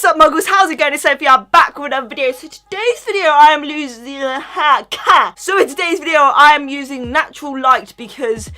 What's up, muggles? How's it going? It's Sophie. I'm back with another video. So today's video I am using natural light because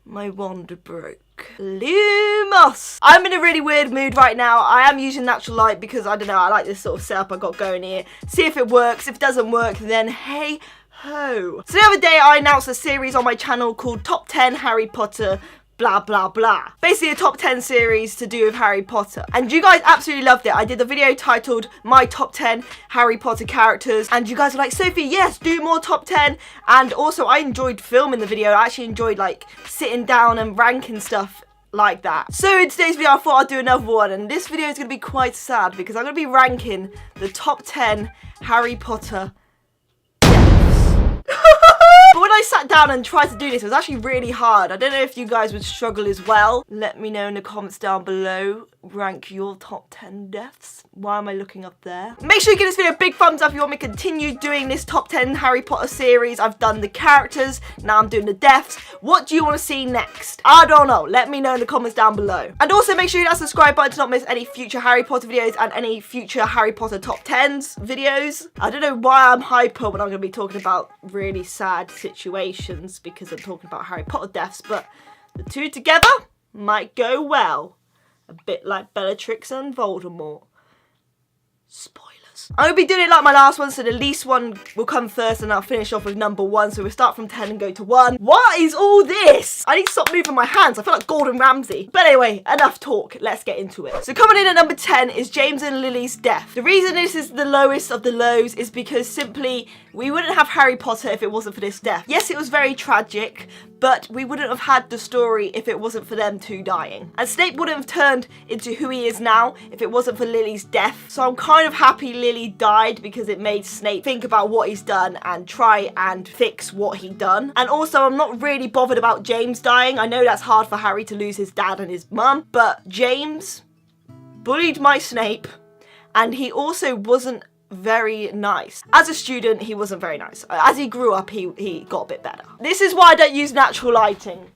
my wand broke. Lumos! I'm in a really weird mood right now. I am using natural light because, I don't know, I like this sort of setup I got going here. See if it works. If it doesn't work, then hey ho. So the other day I announced a series on my channel called Top 10 Harry Potter blah blah blah. Basically a top 10 series to do with Harry Potter. And you guys absolutely loved it. I did a video titled My Top 10 Harry Potter Characters. And you guys were like, Sophie, yes, do more top 10. And also I enjoyed filming the video. I actually enjoyed like sitting down and ranking stuff like that. So in today's video I thought I'd do another one. And this video is going to be quite sad because I'm going to be ranking the top 10 Harry Potter But when I sat down and tried to do this, it was actually really hard. I don't know if you guys would struggle as well. Let me know in the comments down below. Rank your top 10 deaths. Why am I looking up there? Make sure you give this video a big thumbs up if you want me to continue doing this top 10 Harry Potter series. I've done the characters, now I'm doing the deaths. What do you want to see next? I don't know. Let me know in the comments down below. And also make sure you hit that subscribe button to not miss any future Harry Potter videos and any future Harry Potter top 10s videos. I don't know why I'm hyper when I'm going to be talking about really sad situations because I'm talking about Harry Potter deaths, but the two together might go well. A bit like Bellatrix and Voldemort. Spoilers. I'm going to be doing it like my last one, so the least one will come first and I'll finish off with number 1. So we'll start from 10 and go to 1. What is all this? I need to stop moving my hands. I feel like Gordon Ramsay. But anyway, enough talk. Let's get into it. So coming in at number 10 is James and Lily's death. The reason this is the lowest of the lows is because simply we wouldn't have Harry Potter if it wasn't for this death. Yes, it was very tragic, but we wouldn't have had the story if it wasn't for them two dying. And Snape wouldn't have turned into who he is now if it wasn't for Lily's death. So I'm kind of happy Lily died because it made Snape think about what he's done and try and fix what he done. And also I'm not really bothered about James dying. I know that's hard for Harry to lose his dad and his mum, but James bullied my Snape and he also wasn't very nice. As a student, he wasn't very nice. As he grew up, he got a bit better. This is why I don't use natural lighting.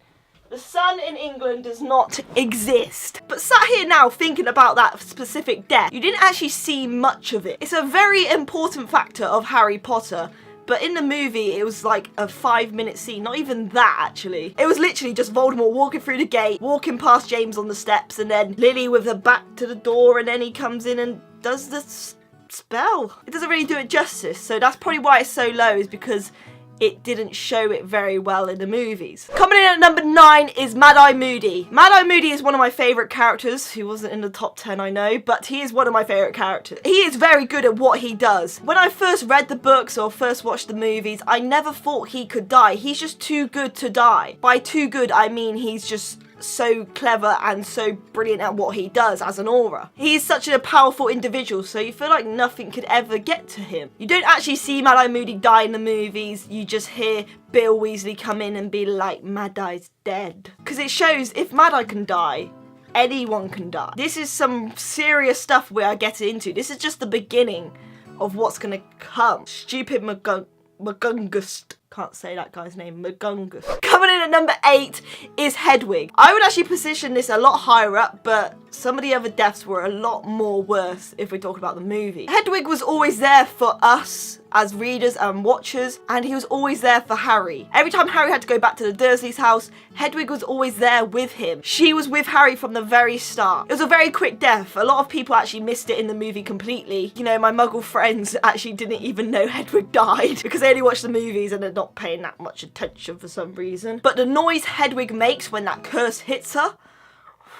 The sun in England does not exist. But sat here now thinking about that specific death, you didn't actually see much of it. It's a very important factor of Harry Potter. But in the movie, it was like a 5-minute scene. Not even that, actually. It was literally just Voldemort walking through the gate, walking past James on the steps, and then Lily with her back to the door, and then he comes in and does this spell. It doesn't really do it justice, so that's probably why it's so low, is because it didn't show it very well in the movies. Coming in at number 9 is Mad-Eye Moody. Mad-Eye Moody is one of my favourite characters. He wasn't in the top 10, I know, but he is one of my favourite characters. He is very good at what he does. When I first read the books or first watched the movies, I never thought he could die. He's just too good to die. By too good, I mean he's just so clever and so brilliant at what he does as an aura. He's such a powerful individual, so you feel like nothing could ever get to him. You don't actually see Mad-Eye Moody die in the movies, you just hear Bill Weasley come in and be like, Mad-Eye's dead. Because it shows if Mad-Eye can die, anyone can die. This is some serious stuff we are getting into. This is just the beginning of what's gonna come. Stupid McGungus. Can't say that guy's name. McGungus. Coming in at number 8 is Hedwig. I would actually position this a lot higher up, but some of the other deaths were a lot more worse if we talk about the movie. Hedwig was always there for us as readers and watchers, and he was always there for Harry. Every time Harry had to go back to the Dursleys' house, Hedwig was always there with him. She was with Harry from the very start. It was a very quick death. A lot of people actually missed it in the movie completely. You know, my muggle friends actually didn't even know Hedwig died because they only watched the movies and they're not paying that much attention for some reason. But the noise Hedwig makes when that curse hits her,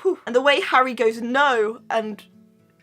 whew, and the way Harry goes no and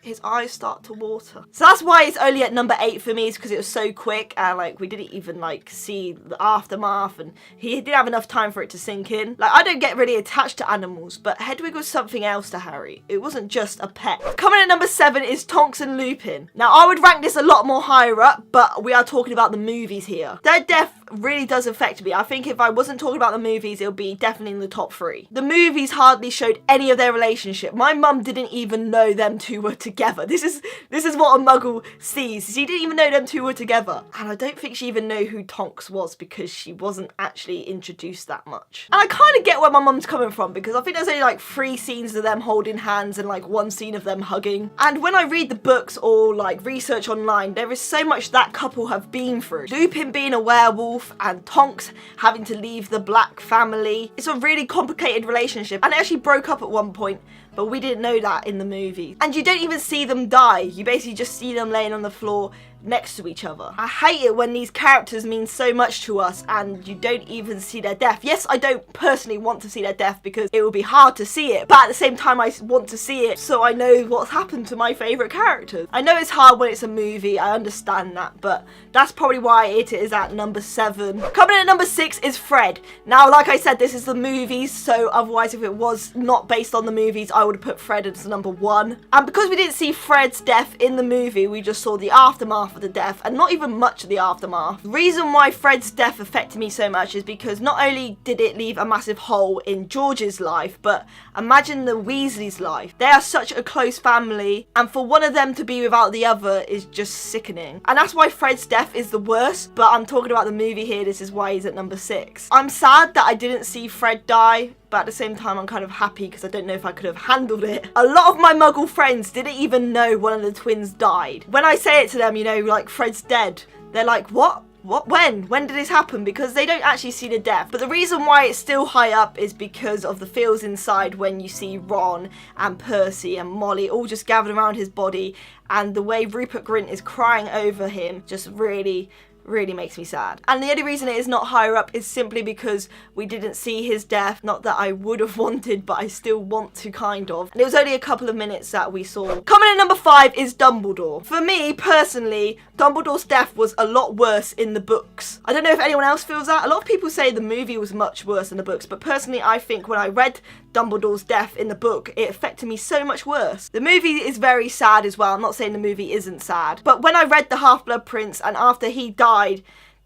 his eyes start to water. So that's why it's only at number 8 for me, is because it was so quick and like we didn't even like see the aftermath and he didn't have enough time for it to sink in. Like I don't get really attached to animals, but Hedwig was something else to Harry. It wasn't just a pet. Coming at number 7 is Thomson Lupin. Now I would rank this a lot more higher up, but we are talking about the movies here. Their death really does affect me. I think if I wasn't talking about the movies, it would be definitely in the top 3. The movies hardly showed any of their relationship. My mum didn't even know them two were together. This is what a muggle sees. She didn't even know them two were together. And I don't think she even knew who Tonks was because she wasn't actually introduced that much. And I kind of get where my mum's coming from because I think there's only like 3 scenes of them holding hands and like 1 scene of them hugging. And when I read the books or like research online, there is so much that couple have been through. Lupin being a werewolf and Tonks having to leave the Black family. It's a really complicated relationship and it actually broke up at one point, but we didn't know that in the movie. And you don't even see them die. You basically just see them laying on the floor next to each other. I hate it when these characters mean so much to us and you don't even see their death. Yes, I don't personally want to see their death because it will be hard to see it, but at the same time I want to see it so I know what's happened to my favourite characters. I know it's hard when it's a movie, I understand that, but that's probably why it is at number 7. Coming in at number 6 is Fred. Now, like I said, this is the movies, so otherwise if it was not based on the movies, I would have put Fred as number 1. And because we didn't see Fred's death in the movie, we just saw the aftermath of the death and not even much of the aftermath. The reason why Fred's death affected me so much is because not only did it leave a massive hole in George's life, but imagine the Weasley's life. They are such a close family and for one of them to be without the other is just sickening. And that's why Fred's death is the worst, but I'm talking about the movie here, this is why he's at number 6. I'm sad that I didn't see Fred die, but at the same time I'm kind of happy because I don't know if I could have handled it. A lot of my muggle friends didn't even know one of the twins died. When I say it to them, you know, like Fred's dead, they're like, what? What? When did this happen? Because they don't actually see the death. But the reason why it's still high up is because of the feels inside when you see Ron and Percy and Molly all just gathered around his body, and the way Rupert Grint is crying over him just really makes me sad. And the only reason it is not higher up is simply because we didn't see his death. Not that I would have wanted, but I still want to kind of. And it was only a couple of minutes that we saw. Coming in number 5 is Dumbledore. For me, personally, Dumbledore's death was a lot worse in the books. I don't know if anyone else feels that. A lot of people say the movie was much worse than the books, but personally I think when I read Dumbledore's death in the book, it affected me so much worse. The movie is very sad as well. I'm not saying the movie isn't sad, but when I read The Half-Blood Prince and after he died,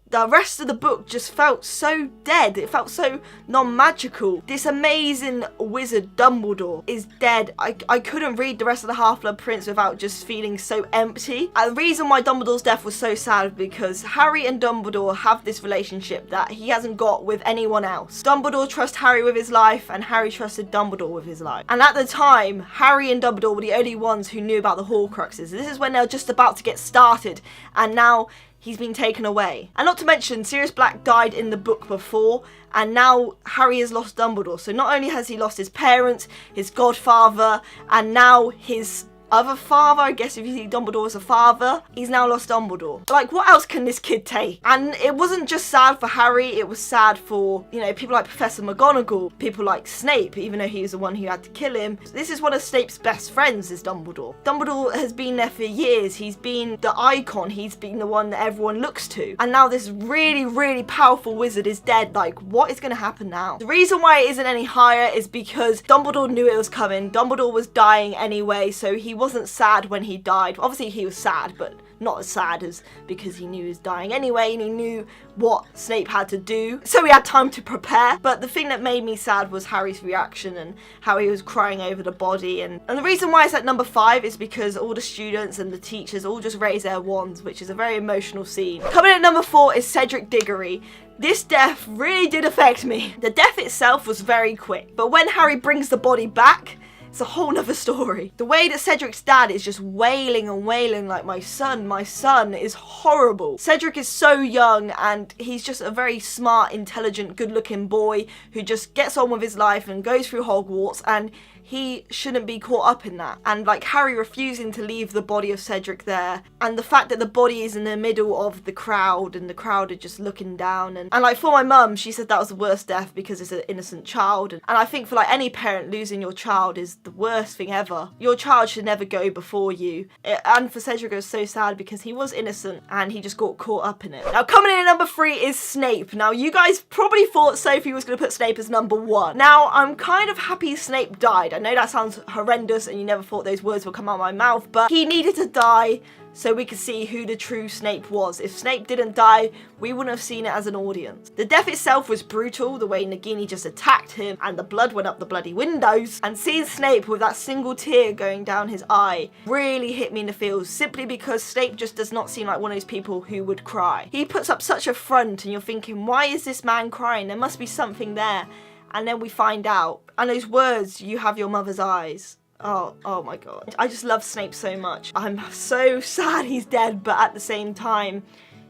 the rest of the book just felt so dead. It felt so non-magical. This amazing wizard Dumbledore is dead. I couldn't read the rest of the Half-Blood Prince without just feeling so empty. And the reason why Dumbledore's death was so sad is because Harry and Dumbledore have this relationship that he hasn't got with anyone else. Dumbledore trusts Harry with his life and Harry trusted Dumbledore with his life. And at the time, Harry and Dumbledore were the only ones who knew about the Horcruxes. This is when they were just about to get started, and now he's been taken away. And not to mention, Sirius Black died in the book before, and now Harry has lost Dumbledore. So not only has he lost his parents, his godfather, and now his other father, I guess if you see Dumbledore as a father, he's now lost Dumbledore. Like, what else can this kid take? And it wasn't just sad for Harry, it was sad for, you know, people like Professor McGonagall, people like Snape, even though he was the one who had to kill him. This is one of Snape's best friends, is Dumbledore. Dumbledore has been there for years, he's been the icon, he's been the one that everyone looks to. And now this really powerful wizard is dead. Like, what is gonna happen now? The reason why it isn't any higher is because Dumbledore knew it was coming. Dumbledore was dying anyway, so he wasn't sad when he died. Obviously he was sad, but not as sad as because he knew he was dying anyway and he knew what Snape had to do, so he had time to prepare. But the thing that made me sad was Harry's reaction and how he was crying over the body, and the reason why it's at number 5 is because all the students and the teachers all just raise their wands, which is a very emotional scene. Coming in at number 4 is Cedric Diggory. This death really did affect me. The death itself was very quick, but when Harry brings the body back, it's a whole nother story. The way that Cedric's dad is just wailing and wailing like, my son, is horrible. Cedric is so young and he's just a very smart, intelligent, good-looking boy who just gets on with his life and goes through Hogwarts, and he shouldn't be caught up in that. And like Harry refusing to leave the body of Cedric there, and the fact that the body is in the middle of the crowd and the crowd are just looking down, and like for my mum, she said that was the worst death because it's an innocent child, and I think for like any parent, losing your child is the worst thing ever. Your child should never go before you. And for Cedric it was so sad because he was innocent and he just got caught up in it. Now coming in at number 3 is Snape. Now you guys probably thought Sophie was going to put Snape as number 1. Now I'm kind of happy Snape died. I know that sounds horrendous and you never thought those words would come out of my mouth, but he needed to die so we could see who the true Snape was. If Snape didn't die, we wouldn't have seen it as an audience. The death itself was brutal, the way Nagini just attacked him and the blood went up the bloody windows. And seeing Snape with that single tear going down his eye really hit me in the feels, simply because Snape just does not seem like one of those people who would cry. He puts up such a front and you're thinking, why is this man crying? There must be something there. And then we find out. And those words, you have your mother's eyes. Oh my god. I just love Snape so much. I'm so sad he's dead, but at the same time,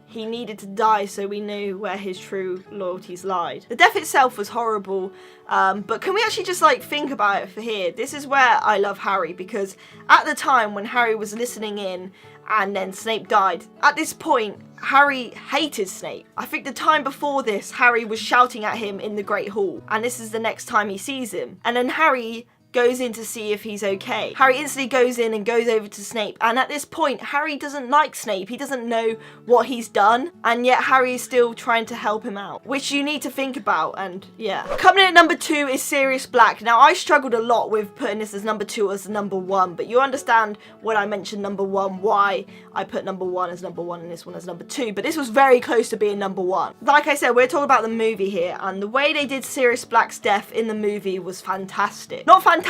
he needed to die so we knew where his true loyalties lied. The death itself was horrible, but can we actually just like think about it for here? This is where I love Harry, because at the time when Harry was listening in and then Snape died, at this point, Harry hated Snape. I think the time before this, Harry was shouting at him in the Great Hall, and this is the next time he sees him. And then Harry goes in to see if he's okay. Harry instantly goes in and goes over to Snape, and at this point Harry doesn't like Snape. He doesn't know what he's done, and yet Harry is still trying to help him out, which you need to think about. And yeah, coming in at number 2 is Sirius Black. Now I struggled a lot with putting this as number 2 or as number 1, but you understand when I mentioned number 1 why I put number 1 as number 1 and this one as number 2, but this was very close to being number 1. Like I said, we're talking about the movie here, and the way they did Sirius Black's death in the movie was fantastic. Not fantastic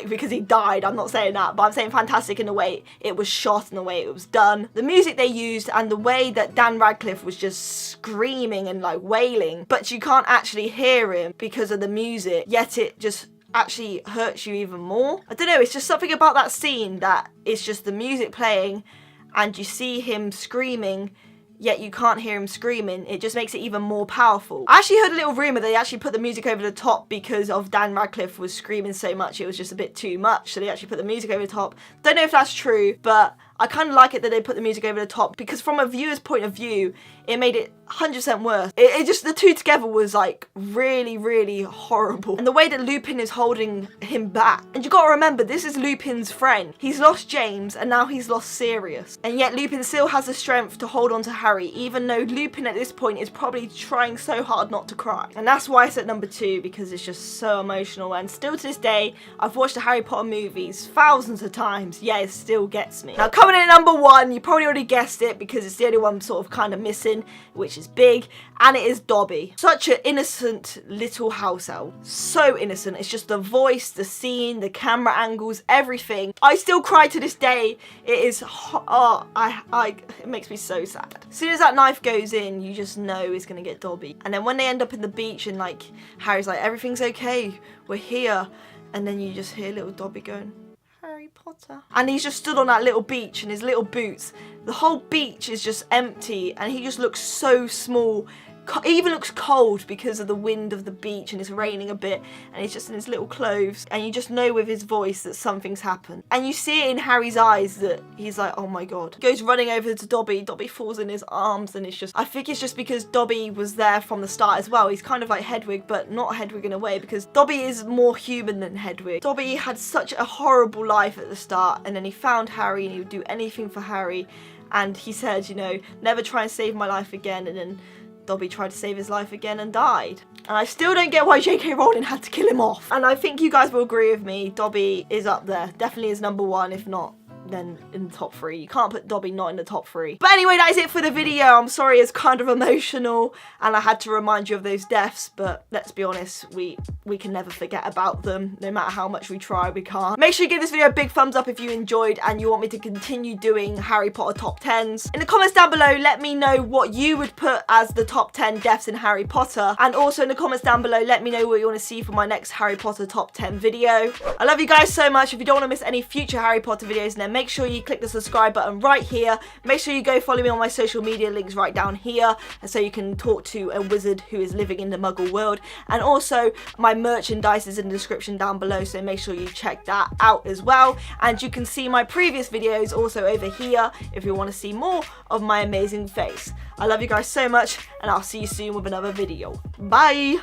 because he died, I'm not saying that, but I'm saying fantastic in the way it was shot and the way it was done. The music they used and the way that Dan Radcliffe was just screaming and like wailing, but you can't actually hear him because of the music, yet it just actually hurts you even more. I don't know, it's just something about that scene that it's just the music playing and you see him screaming, yet you can't hear him screaming. It just makes it even more powerful. I actually heard a little rumour that they actually put the music over the top because of Dan Radcliffe was screaming so much, it was just a bit too much, so they actually put the music over the top. Don't know if that's true, but I kind of like it that they put the music over the top, because from a viewer's point of view, it made it 100% worse. It just, the two together was like really, really horrible. And the way that Lupin is holding him back. And you gotta remember, this is Lupin's friend. He's lost James and now he's lost Sirius. And yet Lupin still has the strength to hold on to Harry, even though Lupin at this point is probably trying so hard not to cry. And that's why I said number 2, because it's just so emotional. And still to this day, I've watched the Harry Potter movies thousands of times. Yeah, it still gets me. Now coming in at number 1, you probably already guessed it because it's the only one sort of kind of missing, which is big, and it is Dobby. Such an innocent little house elf. So innocent. It's just the voice, the scene, the camera angles, everything. I still cry to this day. It is, it makes me so sad. As soon as that knife goes in, you just know it's gonna get Dobby. And then when they end up in the beach and like, Harry's like, everything's okay, we're here. And then you just hear little Dobby going, Harry Potter. And he's just stood on that little beach in his little boots. The whole beach is just empty and he just looks so small. He even looks cold because of the wind of the beach and it's raining a bit and he's just in his little clothes, and you just know with his voice that something's happened. And you see it in Harry's eyes that he's like, oh my god. He goes running over to Dobby. Dobby falls in his arms, and it's just, I think it's just because Dobby was there from the start as well. He's kind of like Hedwig, but not Hedwig in a way, because Dobby is more human than Hedwig. Dobby had such a horrible life at the start, and then he found Harry and he would do anything for Harry, and he said, you know, never try and save my life again, and then Dobby tried to save his life again and died. And I still don't get why J.K. Rowling had to kill him off. And I think you guys will agree with me, Dobby is up there. Definitely is number 1, if not then in the top 3. You can't put Dobby not in the top 3. But anyway, that is it for the video. I'm sorry it's kind of emotional and I had to remind you of those deaths, but let's be honest, we can never forget about them. No matter how much we try, we can't. Make sure you give this video a big thumbs up if you enjoyed and you want me to continue doing Harry Potter top 10s. In the comments down below, let me know what you would put as the top 10 deaths in Harry Potter. And also in the comments down below, let me know what you want to see for my next Harry Potter top 10 video. I love you guys so much. If you don't want to miss any future Harry Potter videos, then make sure you click the subscribe button right here. Make sure you go follow me on my social media links right down here, and so you can talk to a wizard who is living in the Muggle world. And also my merchandise is in the description down below, so make sure you check that out as well. And you can see my previous videos also over here if you want to see more of my amazing face. I love you guys so much, and I'll see you soon with another video. Bye!